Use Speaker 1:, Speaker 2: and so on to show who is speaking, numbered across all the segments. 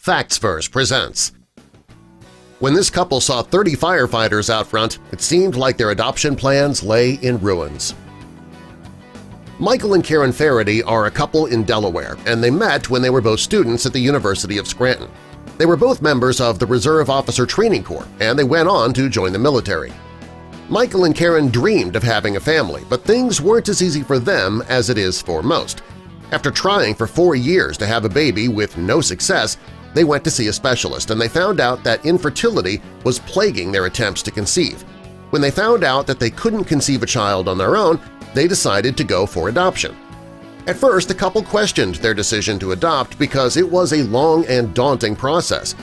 Speaker 1: Factsverse presents. When this couple saw 30 firefighters out front, it seemed like their adoption plans lay in ruins. Michael and Karen Faraday are a couple in Delaware, and they met when they were both students at the University of Scranton. They were both members of the Reserve Officer Training Corps, and they went on to join the military. Michael and Karen dreamed of having a family, but things weren't as easy for them as it is for most. After trying for 4 years to have a baby with no success, they went to see a specialist and they found out that infertility was plaguing their attempts to conceive. When they found out that they couldn't conceive a child on their own, they decided to go for adoption. At first, the couple questioned their decision to adopt because it was a long and daunting process.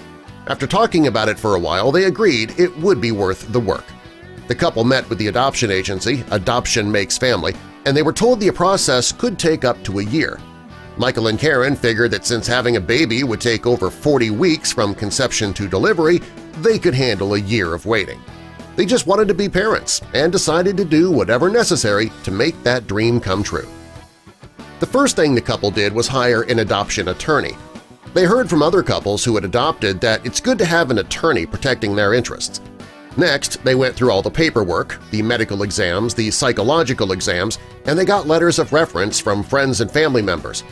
Speaker 1: After talking about it for a while, they agreed it would be worth the work. The couple met with the adoption agency, Adoption Makes Family, and they were told the process could take up to a year. Michael and Karen figured that since having a baby would take over 40 weeks from conception to delivery, they could handle a year of waiting. They just wanted to be parents and decided to do whatever necessary to make that dream come true. The first thing the couple did was hire an adoption attorney. They heard from other couples who had adopted that it's good to have an attorney protecting their interests. Next, they went through all the paperwork, the medical exams, the psychological exams, and they got letters of reference from friends and family members.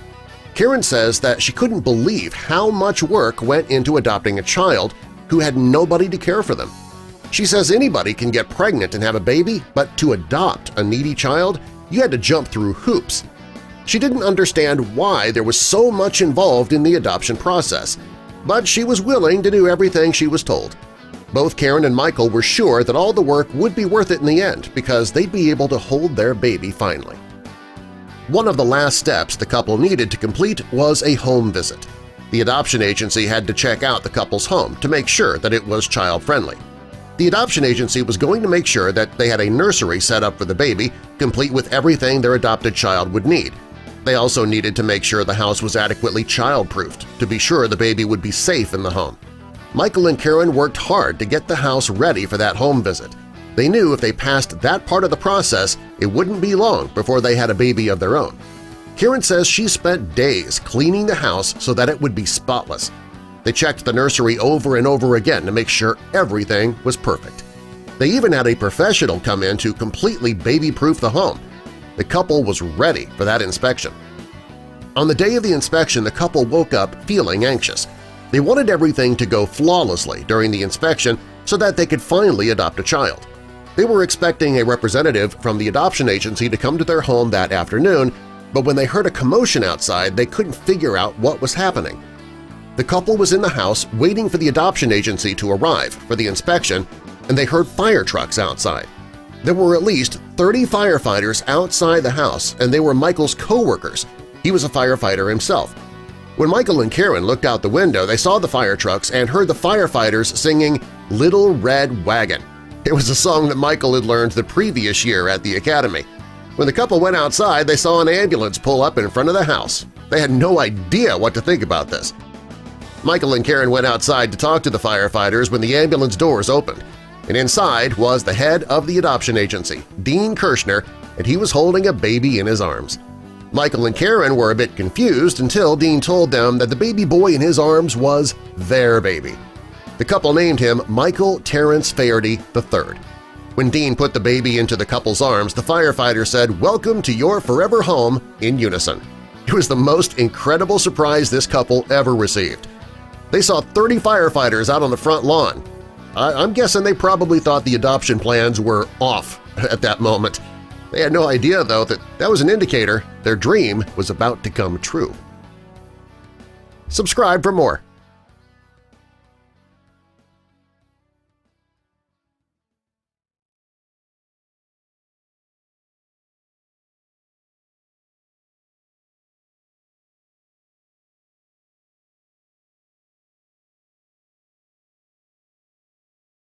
Speaker 1: Karen says that she couldn't believe how much work went into adopting a child who had nobody to care for them. She says anybody can get pregnant and have a baby, but to adopt a needy child, you had to jump through hoops. She didn't understand why there was so much involved in the adoption process, but she was willing to do everything she was told. Both Karen and Michael were sure that all the work would be worth it in the end because they'd be able to hold their baby finally. One of the last steps the couple needed to complete was a home visit. The adoption agency had to check out the couple's home to make sure that it was child-friendly. The adoption agency was going to make sure that they had a nursery set up for the baby, complete with everything their adopted child would need. They also needed to make sure the house was adequately child-proofed to be sure the baby would be safe in the home. Michael and Karen worked hard to get the house ready for that home visit. They knew if they passed that part of the process, it wouldn't be long before they had a baby of their own. Karen says she spent days cleaning the house so that it would be spotless. They checked the nursery over and over again to make sure everything was perfect. They even had a professional come in to completely baby-proof the home. The couple was ready for that inspection. On the day of the inspection, the couple woke up feeling anxious. They wanted everything to go flawlessly during the inspection so that they could finally adopt a child. They were expecting a representative from the adoption agency to come to their home that afternoon, but when they heard a commotion outside, they couldn't figure out what was happening. The couple was in the house waiting for the adoption agency to arrive for the inspection, and they heard fire trucks outside. There were at least 30 firefighters outside the house, and they were Michael's co-workers. He was a firefighter himself. When Michael and Karen looked out the window, they saw the fire trucks and heard the firefighters singing "Little Red Wagon." It was a song that Michael had learned the previous year at the academy. When the couple went outside, they saw an ambulance pull up in front of the house. They had no idea what to think about this. Michael and Karen went outside to talk to the firefighters when the ambulance doors opened, and inside was the head of the adoption agency, Dean Kirshner, and he was holding a baby in his arms. Michael and Karen were a bit confused until Dean told them that the baby boy in his arms was their baby. The couple named him Michael Terrence Faraday III. When Dean put the baby into the couple's arms, the firefighter said, "Welcome to your forever home," in unison. It was the most incredible surprise this couple ever received. They saw 30 firefighters out on the front lawn. I'm guessing they probably thought the adoption plans were off at that moment. They had no idea, though, that that was an indicator their dream was about to come true. Subscribe for more.